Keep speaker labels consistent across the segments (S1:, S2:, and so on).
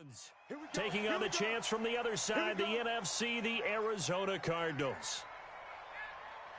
S1: Dolphins taking on the chance from the other side, the NFC, the Arizona Cardinals.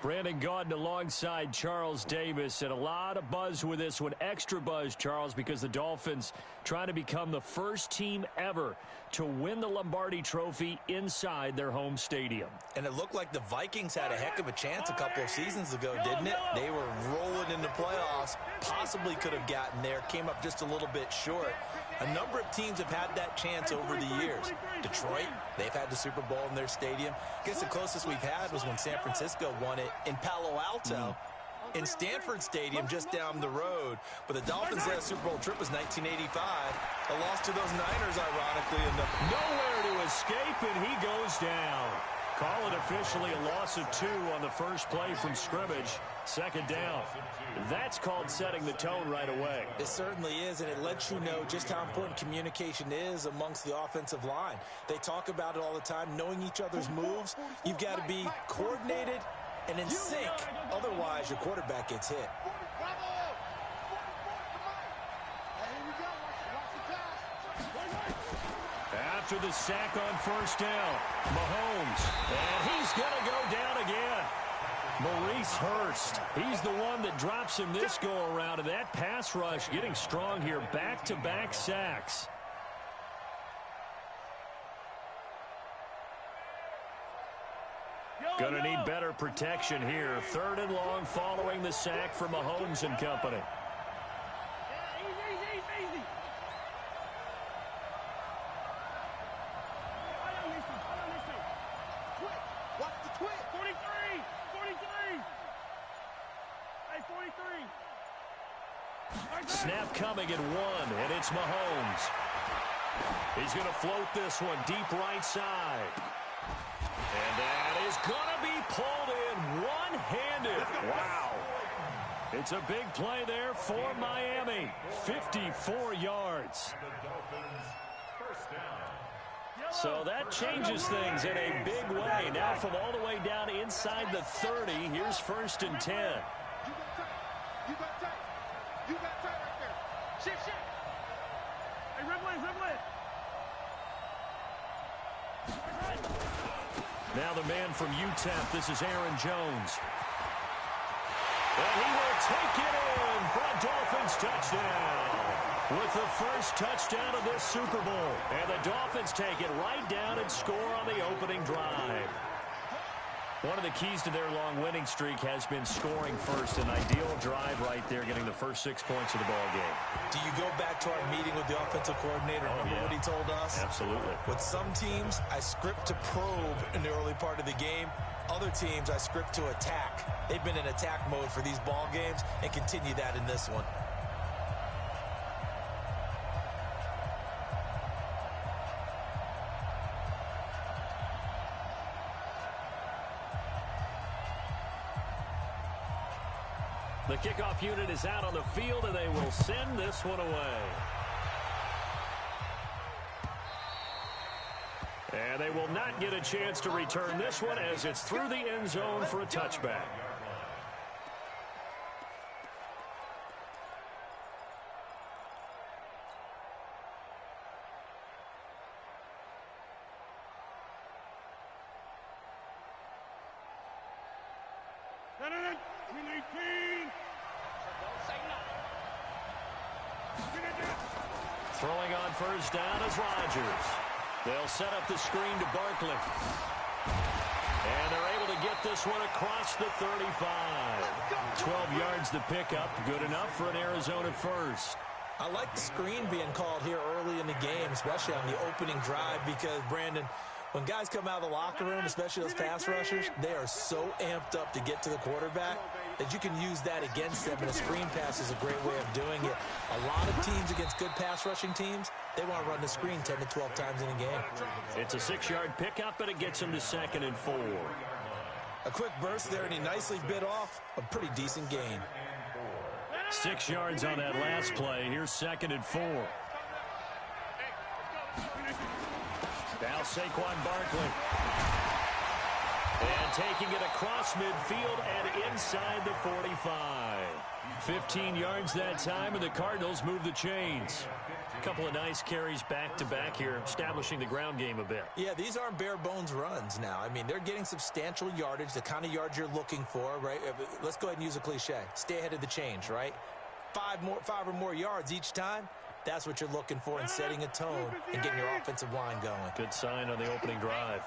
S1: Brandon Gaudin alongside Charles Davis, and a lot of buzz with this one. Extra buzz, Charles, because the Dolphins trying to become the first team ever to win the Lombardi Trophy inside their home stadium.
S2: And it looked like the Vikings had a heck of a chance a couple of seasons ago, didn't it? They were rolling in the playoffs, possibly could have gotten there, came up just a little bit short. A number of teams have had that chance over the years. Detroit, they've had the Super Bowl in their stadium. I guess the closest we've had was when San Francisco won it in Palo Alto, in Stanford Stadium just down the road. But the Dolphins' last Super Bowl trip was 1985. A loss to those Niners, ironically enough.
S1: Nowhere to escape, and he goes down. Call it officially a loss of 2 on the first play from scrimmage. Second down. That's called setting the tone right away.
S2: It certainly is, and it lets you know just how important communication is amongst the offensive line. They talk about it all the time, knowing each other's moves. You've got to be coordinated and in sync. Otherwise, your quarterback gets hit.
S1: After the sack on first down, Mahomes, and he's going to go down again. Maurice Hurst, he's the one that drops him this go-around, and that pass rush getting strong here, back-to-back sacks. Going to need better protection here. 3rd and long following the sack for Mahomes and company. Snap coming at 1, and it's Mahomes. He's going to float this one deep right side. And that is going to be pulled in one-handed. Wow. It's a big play there for Miami. 54 yards. So that changes things in a big way. Now from all the way down inside the 30, here's 1st and 10. Now the man from UTEP, this is Aaron Jones. And he will take it in for a Dolphins touchdown. With the first touchdown of this Super Bowl. And the Dolphins take it right down and score on the opening drive. One of the keys to their long winning streak has been scoring first. An ideal drive right there, getting the first 6 points of the ball game.
S2: Do you go back to our meeting with the offensive coordinator? Remember what he told us?
S1: Absolutely.
S2: With some teams, I script to probe in the early part of the game. Other teams, I script to attack. They've been in attack mode for these ball games and continue that in this one.
S1: The kickoff unit is out on the field, and they will send this one away. And they will not get a chance to return this one as it's through the end zone for a touchback. Throwing on first down is Rodgers. They'll set up the screen to Barkley. And they're able to get this one across the 35. 12 yards to pick up. Good enough for an Arizona first.
S2: I like the screen being called here early in the game, especially on the opening drive, because, Brandon, when guys come out of the locker room, especially those pass rushers, they are so amped up to get to the quarterback that you can use that against them, and a screen pass is a great way of doing it. A lot of teams against good pass rushing teams, they want to run the screen 10 to 12 times in a game.
S1: It's a 6-yard pickup, and it gets them to 2nd and 4.
S2: A quick burst there, and he nicely bit off a pretty decent gain.
S1: 6 yards on that last play. Here's 2nd and 4. Now Saquon Barkley. And taking it across midfield and inside the 45. 15 yards that time, and the Cardinals move the chains. A couple of nice carries back-to-back here, establishing the ground game a bit.
S2: Yeah, these aren't bare-bones runs now. I mean, they're getting substantial yardage, the kind of yards you're looking for, right? Let's go ahead and use a cliche. Stay ahead of the change, right? Five or more yards each time. That's what you're looking for in setting a tone and getting your offensive line going.
S1: Good sign on the opening drive.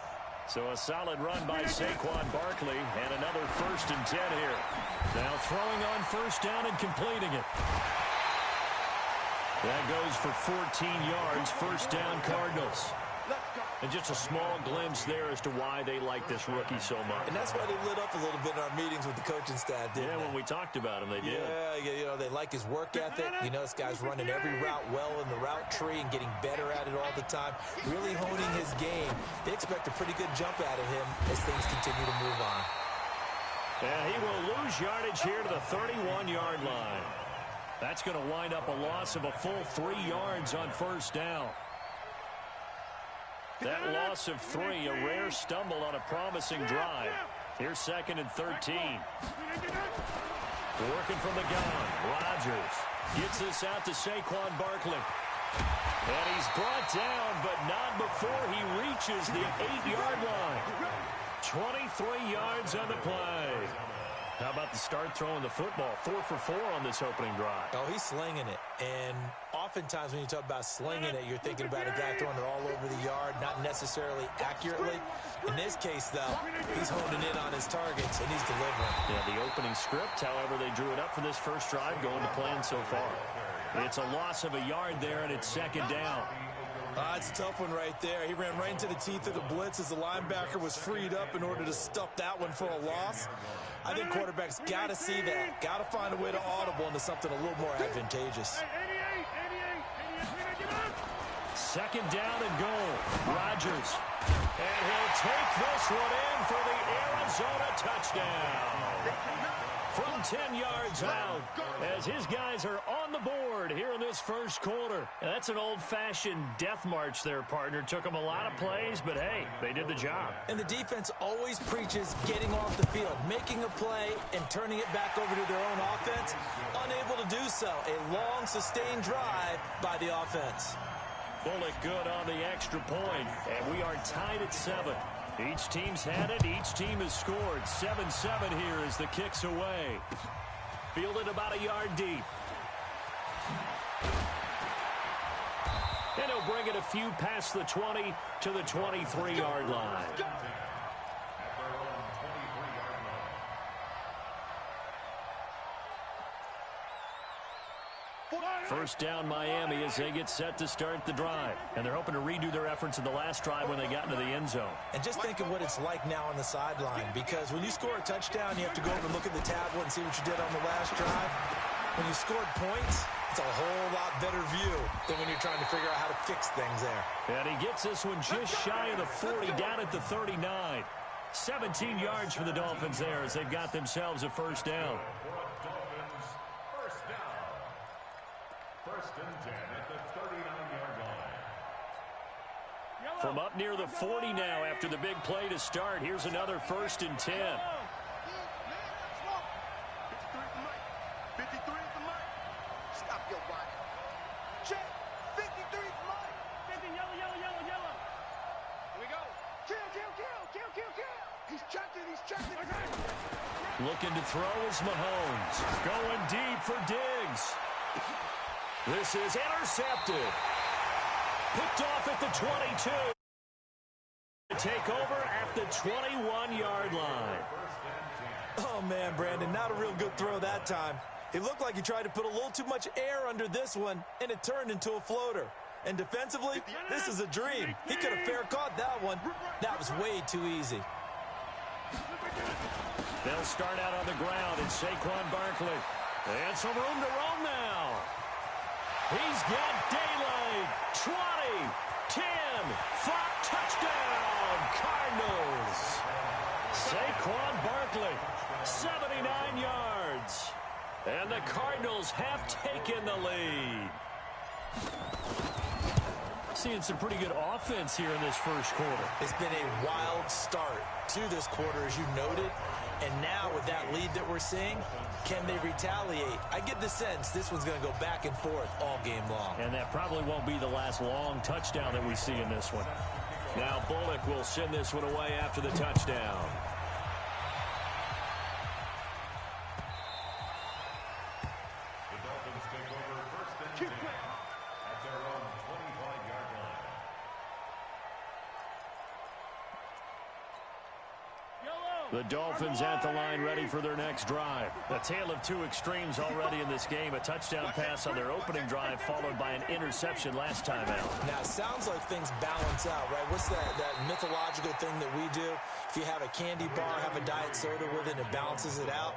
S1: So a solid run by Saquon Barkley and another 1st and 10 here. Now throwing on 1st down and completing it. That goes for 14 yards, 1st down Cardinals. And just a small glimpse there as to why they like this rookie so much.
S2: And that's why they lit up a little bit in our meetings with the coaching staff, didn't they?
S1: When we talked about him, they did.
S2: Yeah, you know, they like his work ethic. You know, this guy's running every route well in the route tree and getting better at it all the time, really honing his game. They expect a pretty good jump out of him as things continue to move on.
S1: And he will lose yardage here to the 31-yard line. That's going to wind up a loss of a full 3 yards on 1st down. That loss of 3, a rare stumble on a promising drive. Here's 2nd and 13. Working from the gun. Rodgers gets this out to Saquon Barkley. And he's brought down, but not before he reaches the 8-yard line. 23 yards on the play. How about the start throwing the football? 4 for 4 on this opening drive.
S2: Oh, he's slinging it. And oftentimes when you talk about slinging it, you're thinking about a guy throwing it all over the yard, not necessarily accurately. In this case, though, he's honing in on his targets, and he's delivering.
S1: Yeah, the opening script, however, they drew it up for this first drive, going to plan so far. It's a loss of a yard there, and it's 2nd down.
S2: It's a tough one right there. He ran right into the teeth of the blitz as the linebacker was freed up in order to stuff that one for a loss. I think quarterbacks got to see that. Got to find a way to audible into something a little more advantageous.
S1: 2nd down and goal. Rodgers. And he'll take this one in for the Arizona touchdown. From 10 yards out, as his guys are on the board here in this first quarter. And that's an old-fashioned death march there, partner. Took them a lot of plays, but hey, they did the job.
S2: And the defense always preaches getting off the field, making a play and turning it back over to their own offense. Unable to do so. A long, sustained drive by the offense.
S1: Bullet good on the extra point, and we are tied at 7. Each team's had it. Each team has scored. 7-7 here as the kick's away. Fielded about a yard deep. And he'll bring it a few past the 20 to the 23-yard line. First down Miami as they get set to start the drive. And they're hoping to redo their efforts in the last drive when they got into the end zone.
S2: And just think of what it's like now on the sideline, because when you score a touchdown, you have to go over and look at the tablet and see what you did on the last drive. When you scored points, it's a whole lot better view than when you're trying to figure out how to fix things there.
S1: And he gets this one just shy of the 40, down at the 39. 17 yards for the Dolphins there as they've got themselves a first down. From up near the 40 now after the big play to start. Here's another 1st and 10.
S3: Stop your body. Check. 53 for Mike. 50, yellow. Here we go. Kill. He's checking.
S1: Looking to throw is Mahomes. Going deep for Diggs. This is intercepted. Picked off at the 22. Take over at the 21-yard line.
S2: Oh, man, Brandon, not a real good throw that time. It looked like he tried to put a little too much air under this one, and it turned into a floater. And defensively, this is a dream. He could have fair caught that one. That was way too easy.
S1: They'll start out on the ground, and Saquon Barkley. And some room to roam now. He's got daylight. 20, 10, 5, touchdown, Cardinals. Saquon Barkley, 79 yards. And the Cardinals have taken the lead. seeing some pretty good offense here in this first quarter.
S2: It's been a wild start to this quarter, as you noted. And now with that lead that we're seeing, can they retaliate? I get the sense this one's going to go back and forth all game long.
S1: And that probably won't be the last long touchdown that we see in this one. Now Bullock will send this one away after the touchdown.
S4: The Dolphins take over first and 10 at their own 25-yard line.
S1: The Dolphins at the line ready for their next drive. A tale of two extremes already in this game. A touchdown pass on their opening drive followed by an interception last time out.
S2: Now, it sounds like things balance out, right? What's that mythological thing that we do? If you have a candy bar, have a diet soda with it, it balances it out.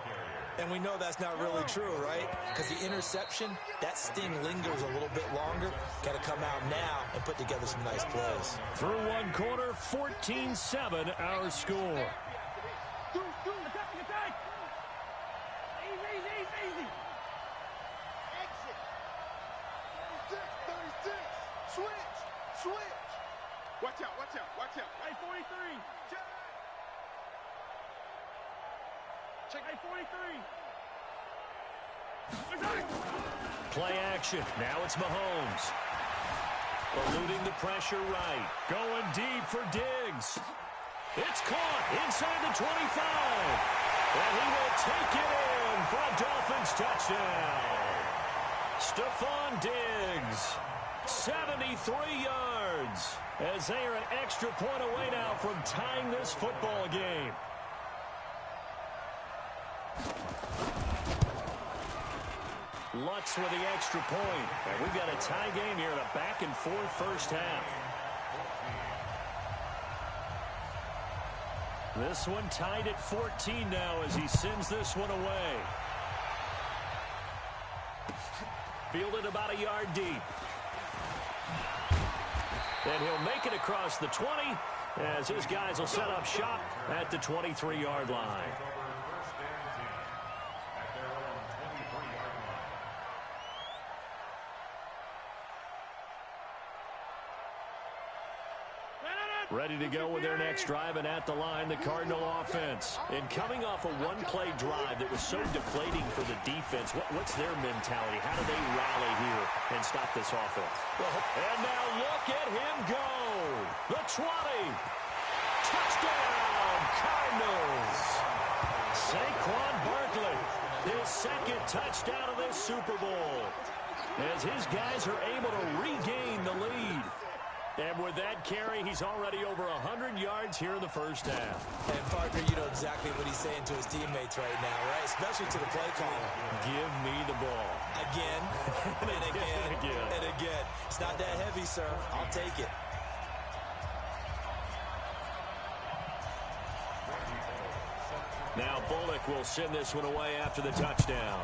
S2: And we know that's not really true, right? Because the interception, that sting lingers a little bit longer. Got to come out now and put together some nice plays.
S1: Through one quarter, 14-7 our score.
S3: Attack! Easy! Exit! 36! Switch! Watch out! Hey, 43! Check! Hey, 43!
S1: Play action. Now it's Mahomes. Eluding the pressure right. Going deep for Diggs. It's caught inside the 25. And he will take it in for a Dolphins touchdown. Stephon Diggs, 73 yards, as they are an extra point away now from tying this football game. Lutz with the extra point. And we've got a tie game here in a back-and-forth first half. This one tied at 14 now as he sends this one away. Fielded about a yard deep. And he'll make it across the 20 as his guys will set up shop at the 23-yard line. Ready to go with their next drive, and at the line, the Cardinal offense. And coming off a one-play drive that was so deflating for the defense, what's their mentality? How do they rally here and stop this offense? And now look at him go. The 20. Touchdown, Cardinals. Saquon Barkley, his second touchdown of this Super Bowl, as his guys are able to regain the lead. And with that carry, he's already over 100 yards here in the first half.
S2: And, partner, you know exactly what he's saying to his teammates right now, right? Especially to the play caller.
S1: Give me the ball.
S2: Again, and again, and again. It's not that heavy, sir. I'll take it.
S1: Now Bullock will send this one away after the touchdown.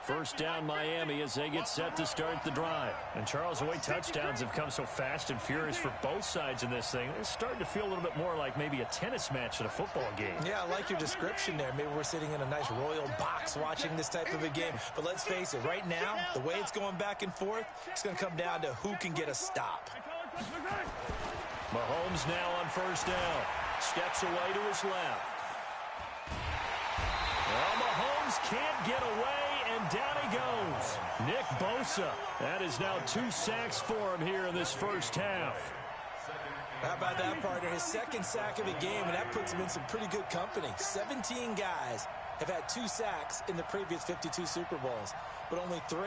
S1: First down Miami as they get set to start the drive. And Charles, the way touchdowns have come so fast and furious for both sides in this thing, it's starting to feel a little bit more like maybe a tennis match at a football game.
S2: Yeah, I like your description there. Maybe we're sitting in a nice royal box watching this type of a game. But let's face it, right now, the way it's going back and forth, it's going to come down to who can get a stop.
S1: Mahomes now on first down. Steps away to his left. Well, Mahomes can't get away. And down he goes. Nick Bosa. That is now 2 sacks for him here in this first half.
S2: How about that, partner? His second sack of the game, and that puts him in some pretty good company. 17 guys have had 2 sacks in the previous 52 Super Bowls, but only 3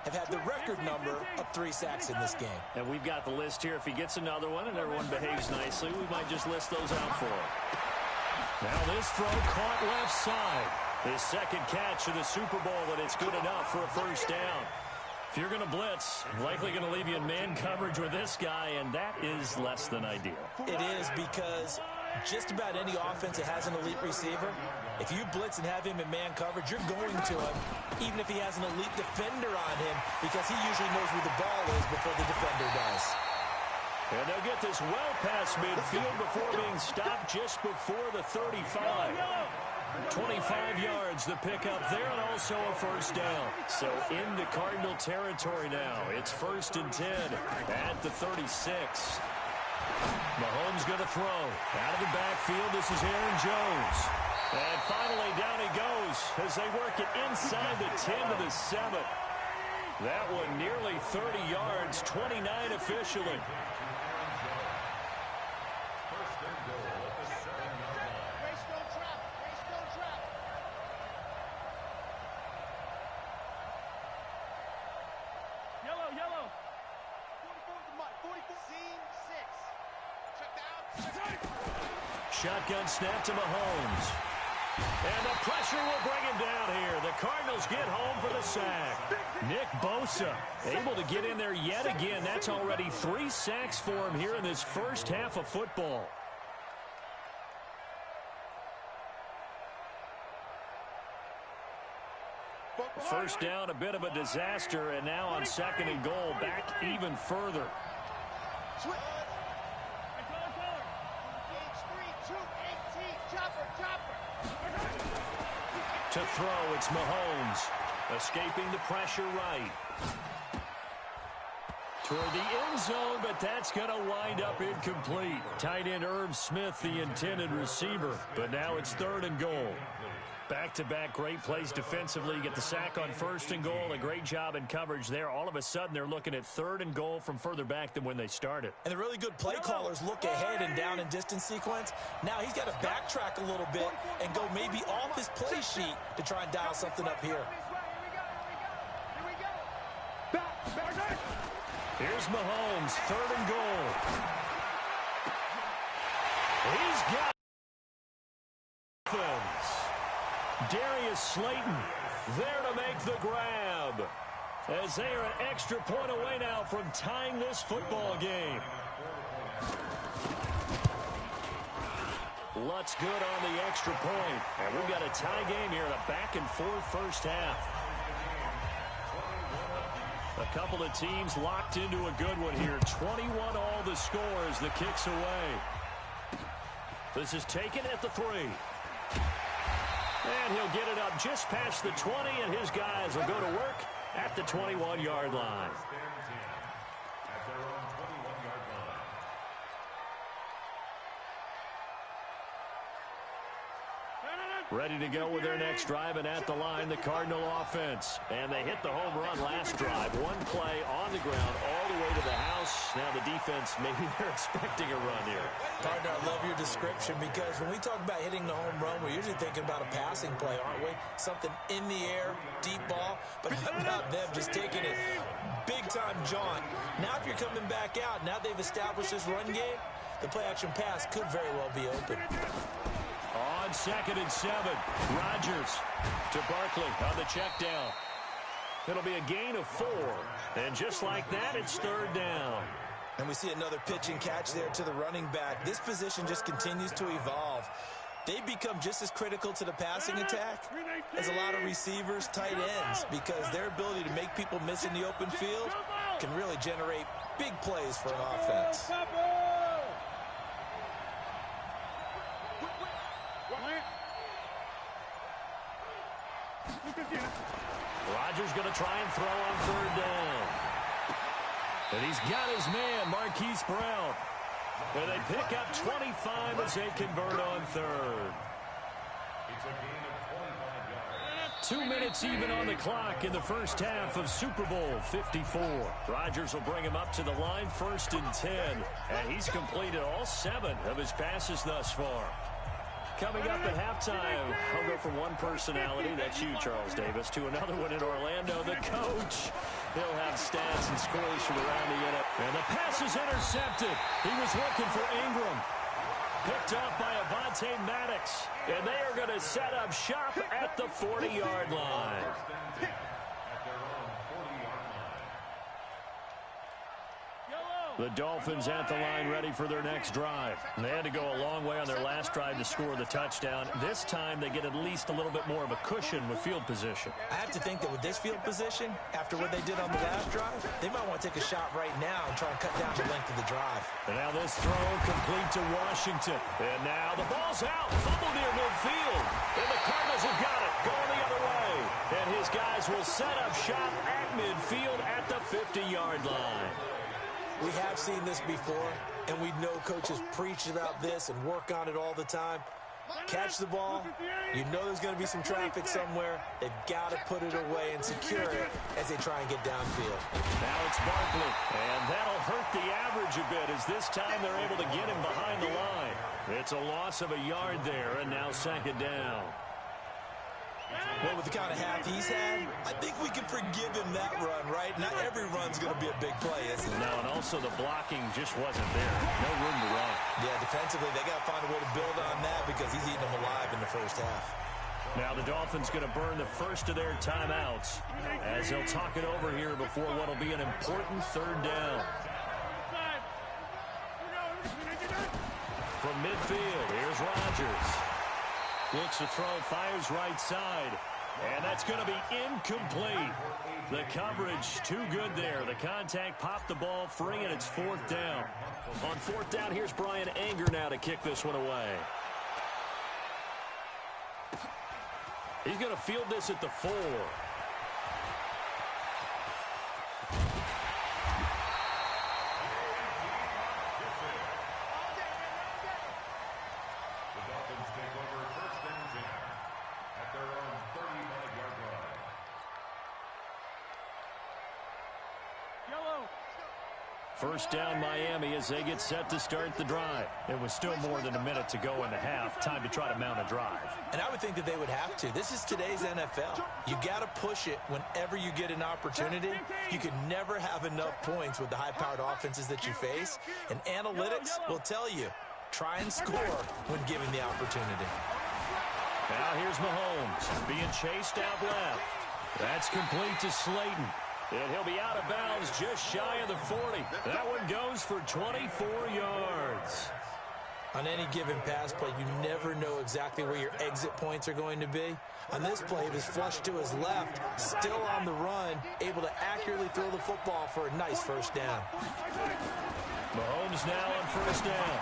S2: have had the record number of 3 sacks in this game.
S1: And we've got the list here. If he gets another one and everyone behaves nicely, we might just list those out for him. Now this throw caught left side. His second catch of the Super Bowl, and it's good enough for a first down. If you're going to blitz, likely going to leave you in man coverage with this guy, and that is less than ideal.
S2: It is, because just about any offense that has an elite receiver, if you blitz and have him in man coverage, you're going to him, even if he has an elite defender on him, because he usually knows where the ball is before the defender does.
S1: And they'll get this well past midfield before being stopped just before the 35. 25 yards the pickup there, and also a first down. So into Cardinal territory now. It's 1st and 10 at the 36. Mahomes going to throw. Out of the backfield, this is Aaron Jones. And finally, down he goes as they work it inside the 10 to the 7. That one nearly 30 yards, 29 officially. Shotgun snap to Mahomes. And the pressure will bring him down here. The Cardinals get home for the sack. Nick Bosa able to get in there yet again. That's already 3 sacks for him here in this first half of football. First down, a bit of a disaster, and now on 2nd and goal, back even further. To throw, it's Mahomes. Escaping the pressure right. Toward the end zone, but that's going to wind up incomplete. Tight end Irv Smith, the intended receiver. But now it's 3rd and goal. Back-to-back great plays defensively. Get the sack on 1st and goal. A great job in coverage there. All of a sudden, they're looking at 3rd and goal from further back than when they started.
S2: And the really good play callers look ahead and down and distance sequence. Now he's got to backtrack a little bit and go maybe off his play sheet to try and dial something up here.
S1: Here's Mahomes, 3rd and goal. He's got offense. Darius Slayton there to make the grab, as they are an extra point away now from tying this football game. Lutz good on the extra point. And we've got a tie game here in a back-and-forth first half. A couple of teams locked into a good one here. 21 all the score as the kick's away. This is taken at the 3. And he'll get it up just past the 20, and his guys will go to work at the 21-yard line. Ready to go with their next drive, and at the line, the Cardinal offense. And they hit the home run last drive. One play on the ground all the way to the house. Now the defense, maybe they're expecting a run here.
S2: Partner, I love your description, because when we talk about hitting the home run, we're usually thinking about a passing play, aren't we? Something in the air, deep ball. But how about them just taking it big-time jaunt? Now if you're coming back out, now they've established this run game, the play-action pass could very well be open.
S1: On 2nd and 7, Rodgers to Barkley on the check down. It'll be a gain of 4. And just like that, it's 3rd down.
S2: And we see another pitch and catch there to the running back. This position just continues to evolve. They become just as critical to the passing attack as a lot of receivers, tight ends, because their ability to make people miss in the open field can really generate big plays for an offense.
S1: Rodgers going to try and throw on 3rd down. And he's got his man, Marquise Brown. And they pick up 25 as they convert on 3rd. 2 minutes even on the clock in the first half of Super Bowl 54. Rodgers will bring him up to the line, 1st and 10. And he's completed all 7 of his passes thus far. Coming up at halftime, I'll go from one personality, that's you, Charles Davis, to another one in Orlando, the coach. He'll have stats and scores from around the NFL. And the pass is intercepted. He was looking for Ingram. Picked off by Avonte Maddox. And they are going to set up shop at the 40-yard line. The Dolphins at the line ready for their next drive. They had to go a long way on their last drive to score the touchdown. This time they get at least a little bit more of a cushion with field position.
S2: I have to think that with this field position, after what they did on the last drive, they might want to take a shot right now and try and cut down the length of the drive.
S1: And now this throw complete to Washington. And now the ball's out. Fumble near midfield. And the Cardinals have got it. Going the other way. And his guys will set up shop at midfield at the 50-yard line.
S2: We have seen this before, and we know coaches preach about this and work on it all the time. Catch the ball. You know there's going to be some traffic somewhere. They've got to put it away and secure it as they try and get downfield.
S1: Now it's Barkley, and that'll hurt the average a bit as this time they're able to get him behind the line. It's a loss of a yard there, and now second down.
S2: Well, with the kind of half he's had, I think we can forgive him that run, right? Not every run's going to be a big play, is it?
S1: No, and also the blocking just wasn't there. No room to run.
S2: Yeah, defensively, they got to find a way to build on that because he's eating them alive in the first half.
S1: Now the Dolphins going to burn the first of their timeouts as they'll talk it over here before what will be an important third down. From midfield, here's Rodgers. Looks to throw, fires right side. And that's going to be incomplete. The coverage too good there. The contact popped the ball free, and it's fourth down. On fourth down, here's Brian Anger now to kick this one away. He's going to field this at the 4. First down Miami as they get set to start the drive. It was still more than a minute to go in the half. Time to try to mount a drive.
S2: And I would think that they would have to. This is today's NFL. You got to push it whenever you get an opportunity. You can never have enough points with the high-powered offenses that you face. And analytics will tell you, try and score when given the opportunity.
S1: Now here's Mahomes being chased out left. That's complete to Slayton. And he'll be out of bounds just shy of the 40. That one goes for 24 yards.
S2: On any given pass play, you never know exactly where your exit points are going to be. On this play, it was flushed to his left, still on the run, able to accurately throw the football for a nice first down.
S1: Mahomes now on first down.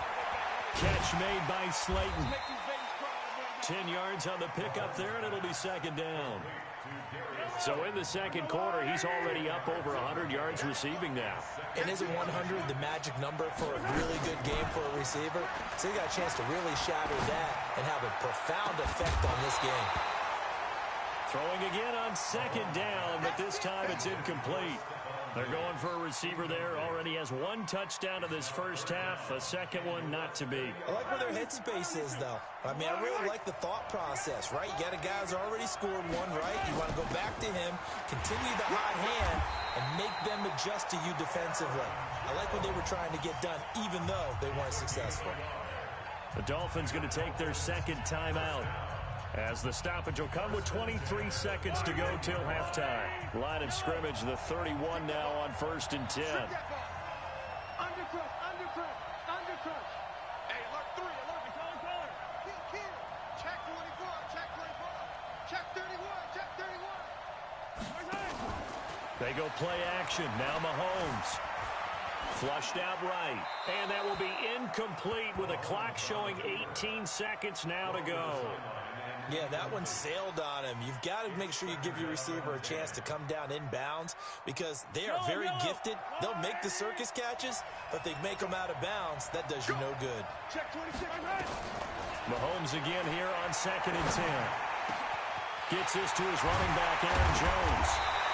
S1: Catch made by Slayton. 10 yards on the pickup there, and it'll be second down. So in the second quarter, he's already up over 100 yards receiving now.
S2: And isn't 100 the magic number for a really good game for a receiver? So you got a chance to really shatter that and have a profound effect on this game.
S1: Throwing again on second down, but this time it's incomplete. They're going for a receiver there. Already has one touchdown in this first half. A second one not to be.
S2: I like where their headspace is, though. I mean, I really like the thought process, right? You got a guy who's already scored one, right? You want to go back to him, continue the hot hand, and make them adjust to you defensively. I like what they were trying to get done, even though they weren't successful.
S1: The Dolphins going to take their second timeout, as the stoppage will come with 23 seconds to go till halftime. Line of scrimmage, the 31 now on first and 10.
S3: Undercut. Hey, alert 3, alert me, caller. Kill. Check 24, check 24. Check 31, check 31.
S1: They go play action. Now Mahomes. Flushed out right. And that will be incomplete with a clock showing 18 seconds now to go.
S2: Yeah, that one sailed on him. You've got to make sure you give your receiver a chance to come down inbounds because they are very gifted. They'll make the circus catches, but they make them out of bounds. That does you no good.
S3: Check 26,
S1: Mahomes again here on second and 10. Gets this to his running back, Aaron Jones.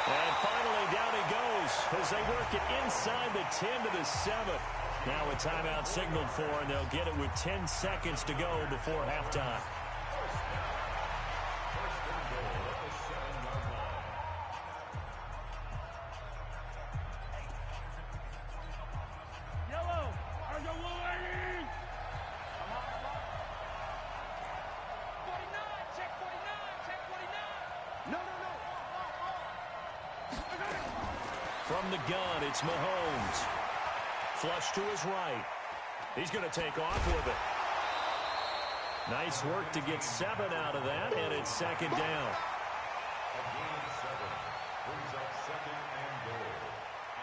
S1: And finally down he goes as they work it inside the 10 to the 7. Now a timeout signaled for, and they'll get it with 10 seconds to go before halftime. From the gun, it's Mahomes. Flush to his right. He's going to take off with it. Nice work to get 7 out of that, and it's second down.
S4: A gain of 7 brings up second and goal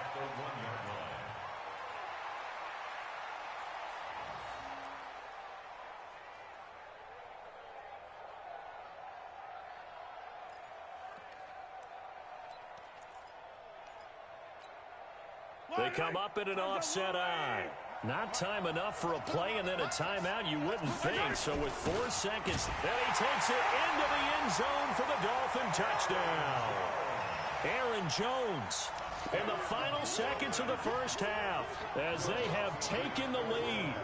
S4: at the 1-yard line.
S1: They come up in an offset eye. Not time enough for a play and then a timeout, you wouldn't think. So with 4 seconds, then he takes it into the end zone for the Dolphin touchdown. Aaron Jones in the final seconds of the first half as they have taken the lead.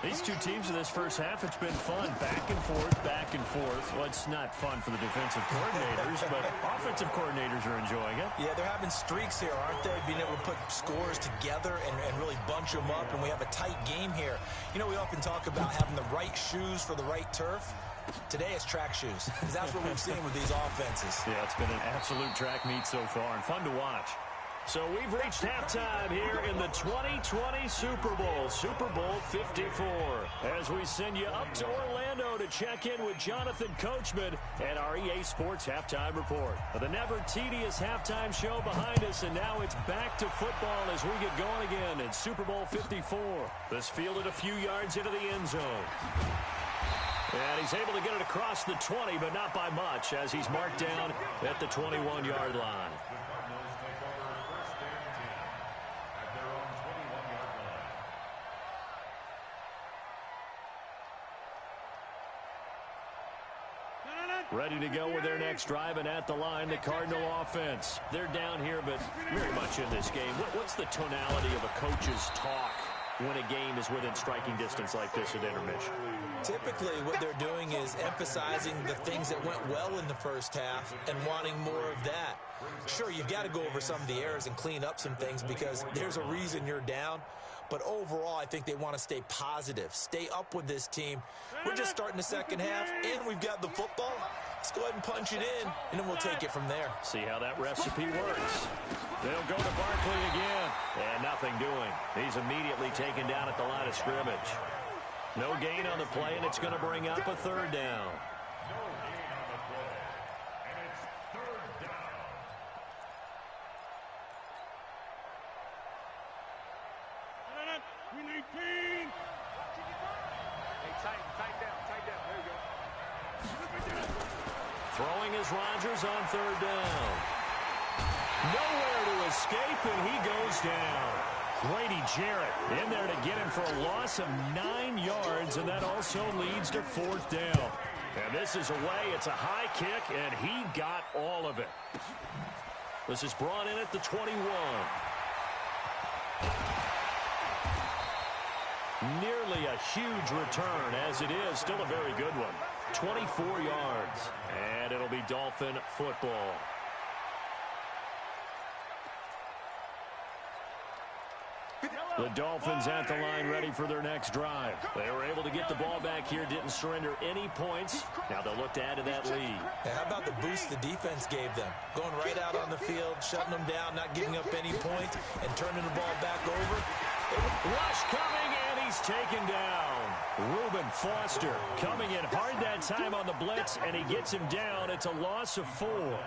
S1: These two teams in this first half, it's been fun. Back and forth, back and forth. Well, it's not fun for the defensive coordinators, but offensive coordinators are enjoying it.
S2: Yeah, they're having streaks here, aren't they? Being able to put scores together and really bunch them up, and we have a tight game here. You know, we often talk about having the right shoes for the right turf. Today it's track shoes, because that's what we've seen with these offenses.
S1: Yeah, it's been an absolute track meet so far, and fun to watch. So we've reached halftime here in the 2020 Super Bowl, Super Bowl 54. As we send you up to Orlando to check in with Jonathan Coachman and our EA Sports Halftime Report. The never tedious halftime show behind us, and now it's back to football as we get going again in Super Bowl 54. This fielded a few yards into the end zone. And he's able to get it across the 20, but not by much, as he's marked down at the 21-yard line. Ready to go with their next drive, and at the line, the Cardinal offense. They're down here, but very much in this game. What's the tonality of a coach's talk when a game is within striking distance like this at intermission?
S2: Typically, what they're doing is emphasizing the things that went well in the first half and wanting more of that. Sure, you've got to go over some of the errors and clean up some things because there's a reason you're down. But overall, I think they want to stay positive, stay up with this team. We're just starting the second half, and we've got the football. Let's go ahead and punch it in, and then we'll take it from there.
S1: See how that recipe works. They'll go to Barkley again, and nothing doing. He's immediately taken down at the line of scrimmage. No gain on the play, and it's going to bring up a third down.
S4: No gain on the play, and it's third down.
S3: We need team. Hey, tight down. There you go.
S1: Throwing is Rodgers on third down. Nowhere to escape, and he goes down. Grady Jarrett in there to get him for a loss of 9 yards, and that also leads to fourth down. And this is away. It's a high kick, and he got all of it. This is brought in at the 21. Nearly a huge return, as it is still a very good one. 24 yards, and it'll be Dolphin football. The Dolphins at the line ready for their next drive. They were able to get the ball back here, didn't surrender any points. Now they'll look to add to that lead.
S2: Hey, how about the boost the defense gave them? Going right out on the field, shutting them down, not giving up any points, and turning the ball back over.
S1: Rush coming, and he's taken down. Reuben Foster coming in hard that time on the blitz, and he gets him down. It's a loss of 4.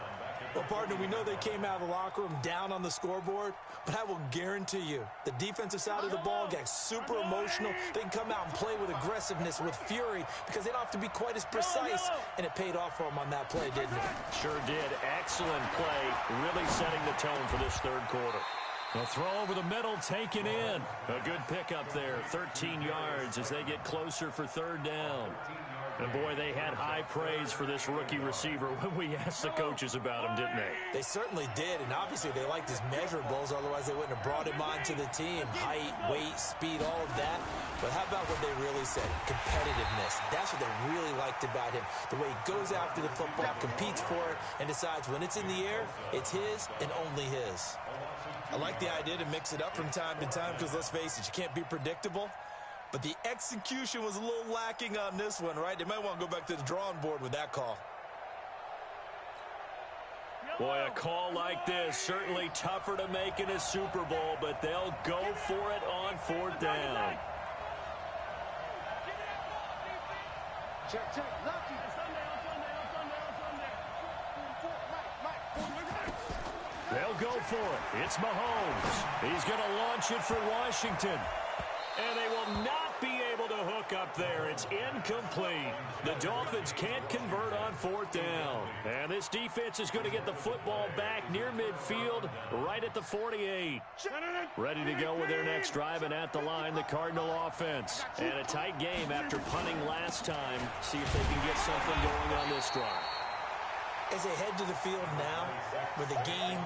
S2: Well, partner, we know they came out of the locker room down on the scoreboard, but I will guarantee you the defensive side of the ball gets super emotional. They can come out and play with aggressiveness, with fury, because they don't have to be quite as precise, and it paid off for them on that play, didn't it?
S1: Sure did. Excellent play, really setting the tone for this third quarter. A throw over the middle, taken in. A good pickup there, 13 yards as they get closer for third down. And, boy, they had high praise for this rookie receiver when we asked the coaches about him, didn't they?
S2: They certainly did, and obviously they liked his measurables, otherwise they wouldn't have brought him onto the team. Height, weight, speed, all of that. But how about what they really said? Competitiveness. That's what they really liked about him. The way he goes after the football, competes for it, and decides when it's in the air, it's his and only his. I like the idea to mix it up from time to time because, let's face it, you can't be predictable. But the execution was a little lacking on this one, right? They might want to go back to the drawing board with that call.
S1: Boy, a call like this, certainly tougher to make in a Super Bowl, but they'll go for it on 4th down.
S3: Check, check, lucky.
S1: They'll go for it. It's Mahomes. He's going to launch it for Washington. And they will not be able to hook up there. It's incomplete. The Dolphins can't convert on 4th down. And this defense is going to get the football back near midfield, right at the 48. Ready to go with their next drive, and at the line, the Cardinal offense. And a tight game after punting last time. See if they can get something going on this drive.
S2: As they head to the field now, with the game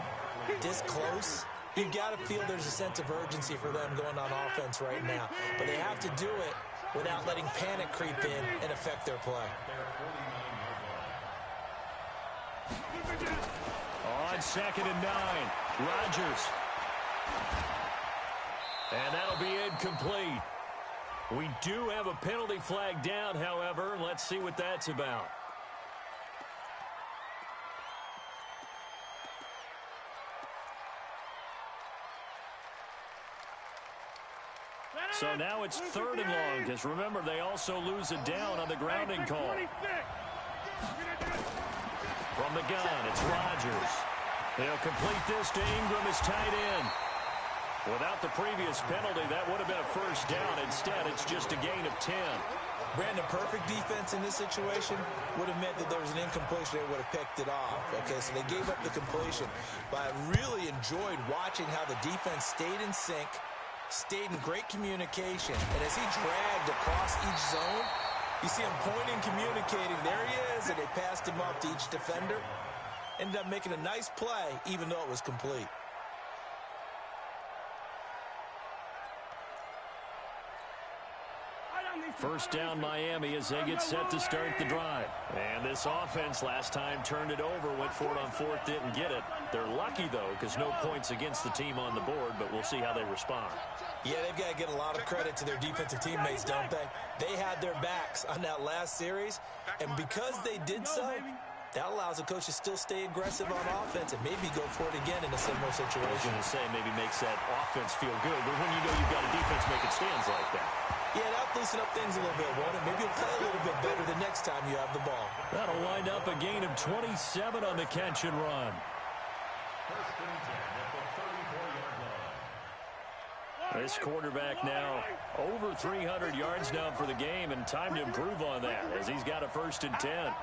S2: this close, you've got to feel there's a sense of urgency for them going on offense right now. But they have to do it without letting panic creep in and affect their play.
S1: On 2nd and 9, Rodgers. And that'll be incomplete. We do have a penalty flag down, however. Let's see what that's about. So now it's 3rd and long, because remember, they also lose a down on the grounding call. From the gun, it's Rodgers. He'll complete this to Ingram as tight end. Without the previous penalty, that would have been a 1st down. Instead, it's just a gain of 10.
S2: Brandon, perfect defense in this situation would have meant that there was an incompletion. They would have picked it off. Okay, so they gave up the completion. But I really enjoyed watching how the defense stayed in sync, stayed in great communication, and as he dragged across each zone, you see him pointing, communicating. There he is, and they passed him off to each defender. Ended up making a nice play, even though it was complete.
S1: First down, Miami, as they get set to start the drive. And this offense last time turned it over, went for it on 4th, didn't get it. They're lucky, though, because no points against the team on the board, but we'll see how they respond.
S2: Yeah, they've got to get a lot of credit to their defensive teammates, don't they? They had their backs on that last series, and because they did so, that allows the coach to still stay aggressive on offense and maybe go for it again in a similar situation.
S1: I was going to say, maybe makes that offense feel good, but when you know you've got a defense making stands like that.
S2: Yeah, that'll loosen up things a little bit, won't it? Maybe you'll play a little bit better the next time you have the ball.
S1: That'll wind up a gain of 27 on the catch and run.
S4: 1st and 10 at the 34-yard line.
S1: This quarterback now over 300 yards now for the game, and time to improve on that as he's got a 1st and 10.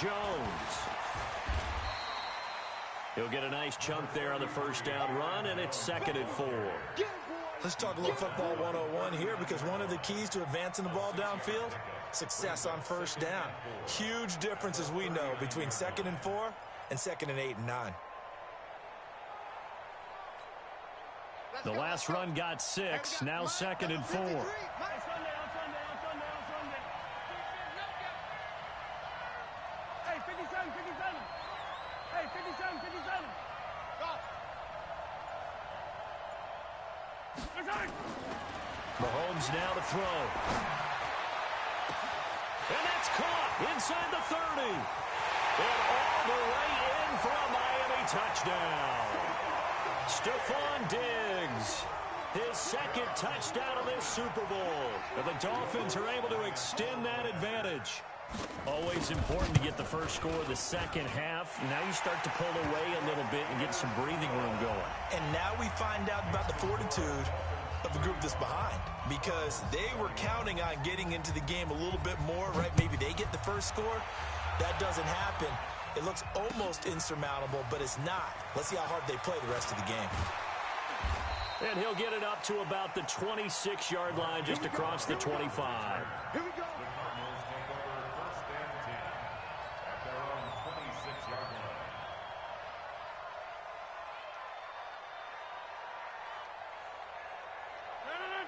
S1: Jones. He'll get a nice chunk there on the 1st down run, and it's 2nd and 4.
S2: Let's talk a little football 101 here, because one of the keys to advancing the ball downfield, success on 1st down. Huge difference, as we know, between 2nd and 4 and 2nd and 8 and 9.
S1: The last run got 6, now 2nd and 4. Mahomes now to throw. And that's caught inside the 30. And all the way in for a Miami touchdown. Stephon Diggs, his 2nd touchdown of this Super Bowl. And the Dolphins are able to extend that advantage. Always important to get the first score of the second half. Now you start to pull away a little bit and get some breathing room going.
S2: And now we find out about the fortitude of the group that's behind, because they were counting on getting into the game a little bit more, right? Maybe they get the first score. That doesn't happen. It looks almost insurmountable, but it's not. Let's see how hard they play the rest of the game.
S1: And he'll get it up to about the 26-yard line, just across the 25.
S3: Here we go.
S4: The Cardinals take over 1st and 10 at their own 26-yard line.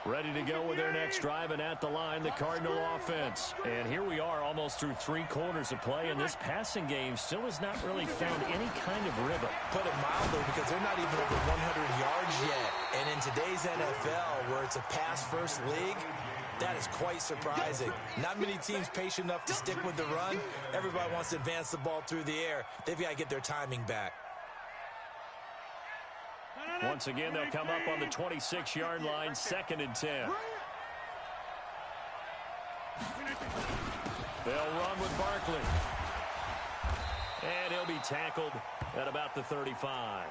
S1: Ready to go with their next drive, and at the line, the Cardinal offense. And here we are almost through 3 quarters of play, and this passing game still has not really found any kind of rhythm.
S2: Put it mildly, because they're not even over 100 yards yet. And in today's NFL, where it's a pass-first league, That is quite surprising. Not many teams patient enough to stick with the run. Everybody wants to advance the ball through the air. They've got to get their timing back.
S1: Once again, they'll come up on the 26-yard line, 2nd and 10. They'll run with Barkley. And he'll be tackled at about the 35.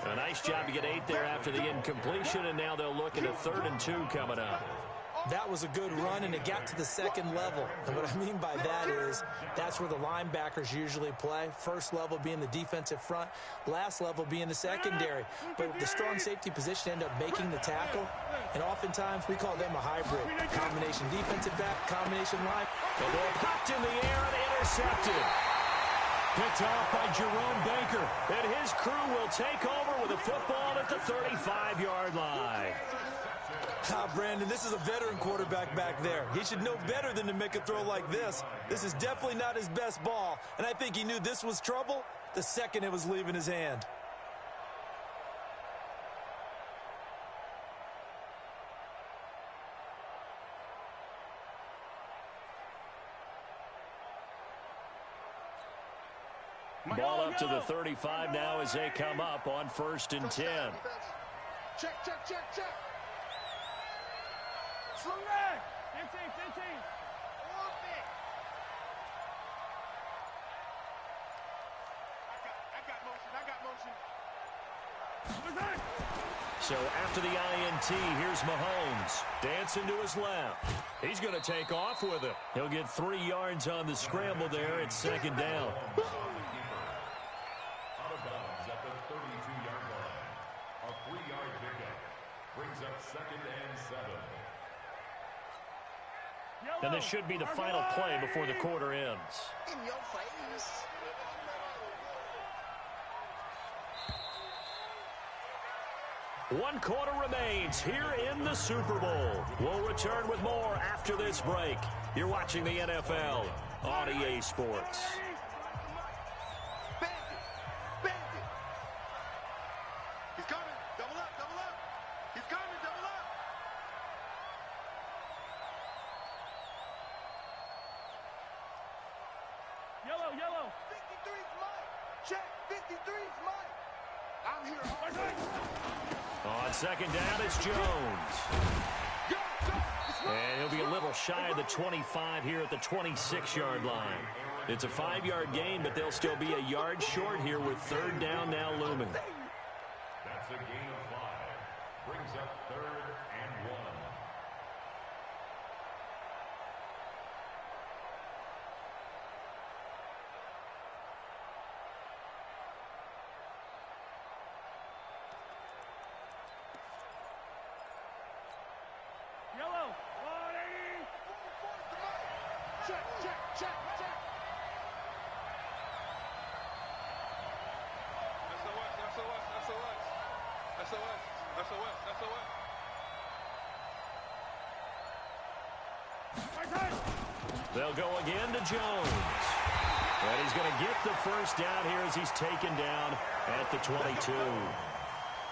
S1: A nice job to get 8 there after the incompletion, and now they'll look at a 3rd and 2 coming up.
S2: That was a good run, and it got to the 2nd level. And what I mean by that is that's where the linebackers usually play. First level being the defensive front, last level being the secondary. But the strong safety position ended up making the tackle, and oftentimes we call them a hybrid. Combination defensive back, combination line.
S1: The ball popped in the air and intercepted. Picked off by Jerome Baker, and his crew will take over with a football at the 35-yard line.
S2: Brandon, this is a veteran quarterback back there. He should know better than to make a throw like this. This is definitely not his best ball, and I think he knew this was trouble the second it was leaving his hand.
S1: Ball up to the 35 now as they come up on 1st and 10.
S3: Check, check, check, check. Slow down. 15. I got motion.
S1: So after the INT, here's Mahomes. Dancing to his left. He's going to take off with it. He'll get 3 yards on the scramble there at 2nd down.
S4: Out of bounds at the 32-yard line. A 3-yard pickup brings up 2nd and 7.
S1: And this should be the final play before the quarter ends.
S3: In your face.
S1: One quarter remains here in the Super Bowl. We'll return with more after this break. You're watching the NFL on EA Sports.
S3: Bandit. He's coming. Double up. He's coming. Double up. Yellow. 53's mine. Check. 53's mine. I'm here.
S1: On 2nd down, it's Jones. And he'll be a little shy of the 25 here at the 26-yard line. It's a 5-yard gain, but they'll still be a yard short here with 3rd down now looming.
S4: That's a gain of 5. Brings up 3rd and 1.
S3: Yellow. 180. Check. SOS.
S1: They'll go again to Jones. And he's going to get the 1st down here as he's taken down at the 22.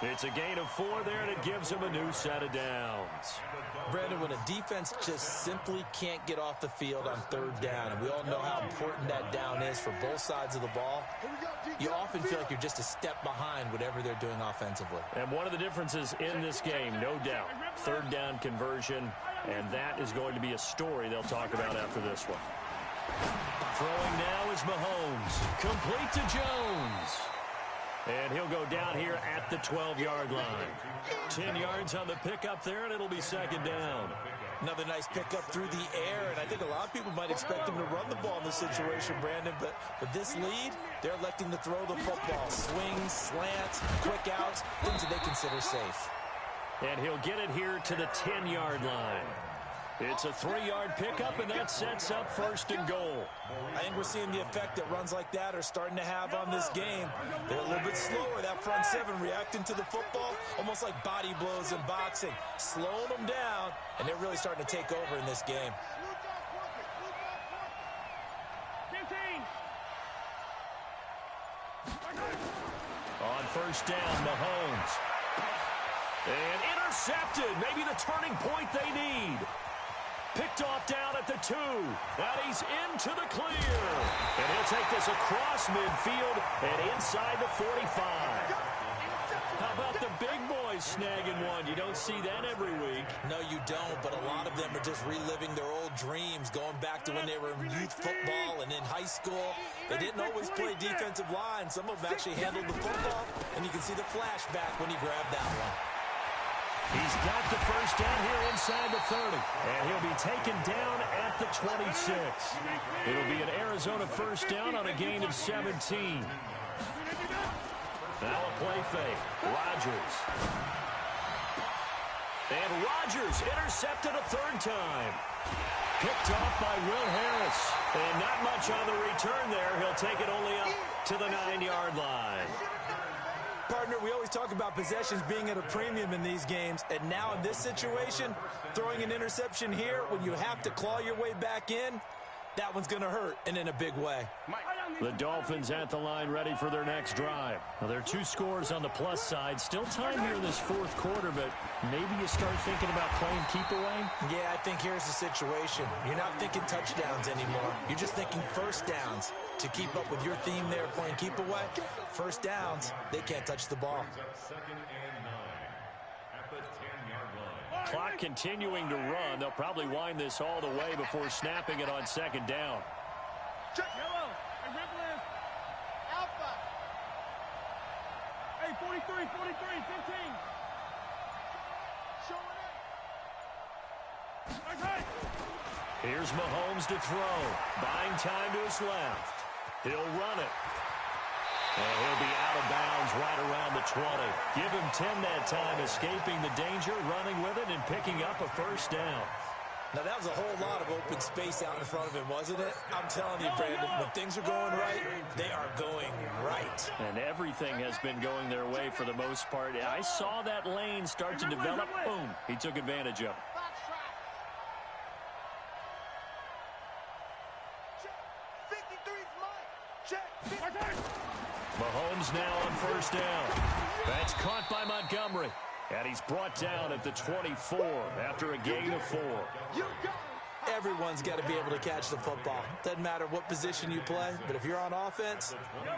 S1: It's a gain of 4 there, and it gives him a new set of downs.
S2: Brandon, when a defense just simply can't get off the field on 3rd down, and we all know how important that down is for both sides of the ball, you often feel like you're just a step behind whatever they're doing offensively.
S1: And one of the differences in this game, no doubt, 3rd down conversion, and that is going to be a story they'll talk about after this one. Throwing now is Mahomes. Complete to Jones. And he'll go down here at the 12-yard line. 10 yards on the pickup there, and it'll be 2nd down.
S2: Another nice pickup through the air, and I think a lot of people might expect him to run the ball in this situation, Brandon, but with this lead, they're electing to throw the football. Swings, slants, quick outs, things that they consider safe.
S1: And he'll get it here to the 10-yard line. It's a 3-yard pickup, and that sets up 1st and goal.
S2: I think we're seeing the effect that runs like that are starting to have on this game. They're a little bit slower, that front 7, reacting to the football, almost like body blows in boxing, slowing them down, and they're really starting to take over in this game.
S3: 15.
S1: On 1st down, Mahomes. And intercepted, maybe the turning point they need. Picked off down at the 2. And he's into the clear. And he'll take this across midfield and inside the 45. How about the big boys snagging one? You don't see that every week.
S2: No, you don't, but a lot of them are just reliving their old dreams, going back to when they were in youth football and in high school. They didn't always play defensive line. Some of them actually handled the football, and you can see the flashback when he grabbed that one.
S1: He's got the first down here inside the 30, and he'll be taken down at the 26. It'll be an Arizona first down on a gain of 17. Now a play fake. Rodgers. And Rodgers intercepted a third time. Picked off by Will Harris. And not much on the return there. He'll take it only up to the 9-yard line.
S2: Partner, we always talk about possessions being at a premium in these games. And now in this situation, throwing an interception here when you have to claw your way back in, that one's going to hurt, and in a big way.
S1: The Dolphins at the line ready for their next drive. Well, there are 2 scores on the plus side. Still time here in this fourth quarter, but maybe you start thinking about playing keep away?
S2: Yeah, I think here's the situation. You're not thinking touchdowns anymore. You're just thinking first downs. To keep up with your theme there, playing keep away, first downs, they can't touch the ball.
S4: Second and 9 at the 10-yard line.
S1: Clock continuing to run. They'll probably wind this all the way before snapping it on second down.
S3: Check yellow. Hey, red blast. Alpha. Hey, 43, 15. Showing it. Okay.
S1: Here's Mahomes to throw. Buying time to his left. He'll run it. And he'll be out of bounds right around the 20. Give him 10 that time, escaping the danger, running with it, and picking up a first down.
S2: Now, that was a whole lot of open space out in front of him, wasn't it? I'm telling you, Brandon, when things are going right, they are going right.
S1: And everything has been going their way for the most part. I saw that lane start to develop. Boom. He took advantage of it. Mahomes now on first down. That's caught by Montgomery. And he's brought down at the 24 after a gain of 4.
S2: Everyone's got to be able to catch the football. Doesn't matter what position you play, but if you're on offense,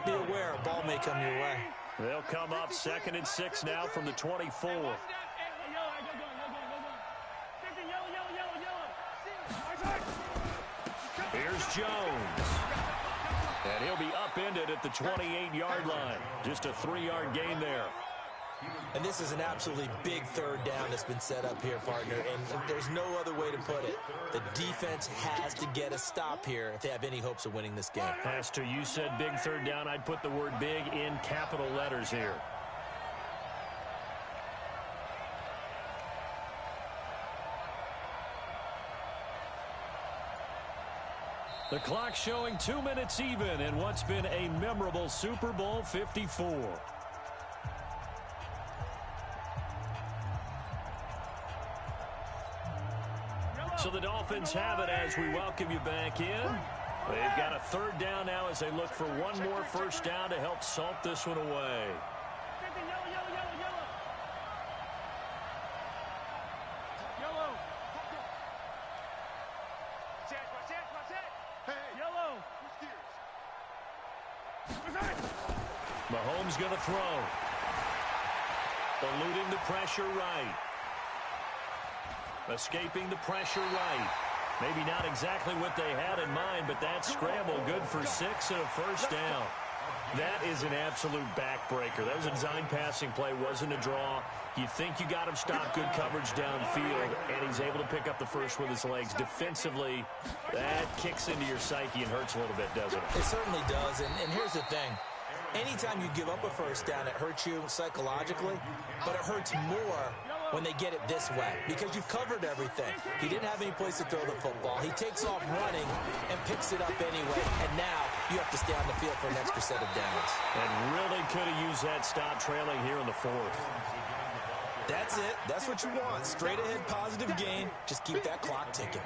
S2: be aware a ball may come your way.
S1: They'll come up 2nd and 6 now from the 24. Here's Jones. And he'll be upended at the 28-yard line. Just a 3-yard gain there.
S2: And this is an absolutely big third down that's been set up here, partner, and there's no other way to put it. The defense has to get a stop here if they have any hopes of winning this game.
S1: Pastor, you said big third down. I'd put the word big in capital letters here. The clock showing 2 minutes even in what's been a memorable Super Bowl 54. So the Dolphins have it as we welcome you back in. They've got a third down now as they look for one more first down to help salt this one away. Mahomes going to throw. Eluding the pressure right. Escaping the pressure right. Maybe not exactly what they had in mind, but that scramble good for 6 and a first down. That is an absolute backbreaker. That was a design passing play, wasn't a draw. You think you got him stopped, good coverage downfield, and he's able to pick up the first with his legs. Defensively, that kicks into your psyche and hurts a little bit, doesn't it?
S2: It certainly does, and here's the thing. Anytime you give up a first down, it hurts you psychologically, but it hurts more when they get it this way because you've covered everything. He didn't have any place to throw the football. He takes off running and picks it up anyway, and now you have to stay on the field for an extra set of downs.
S1: And really could have used that stop trailing here in the 4th.
S2: That's it. That's what you want. Straight ahead positive gain. Just keep that clock ticking.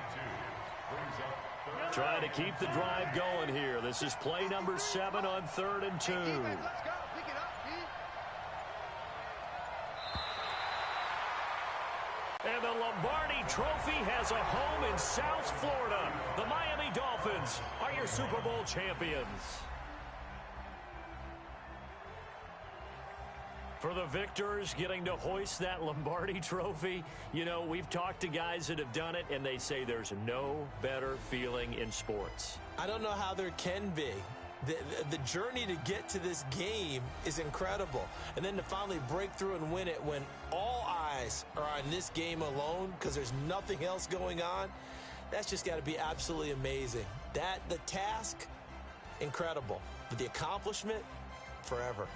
S1: Trying to keep the drive going here. This is play number 7 on 3rd and 2. And the Lombardi trophy has a home in South Florida. The Miami Dolphins are your Super Bowl champions. For the victors getting to hoist that Lombardi trophy, you know, we've talked to guys that have done it, and they say there's no better feeling in sports.
S2: I don't know how there can be. The journey to get to this game is incredible. And then to finally break through and win it when all eyes are on this game alone because there's nothing else going on, that's just got to be absolutely amazing. The task, incredible. But the accomplishment, forever.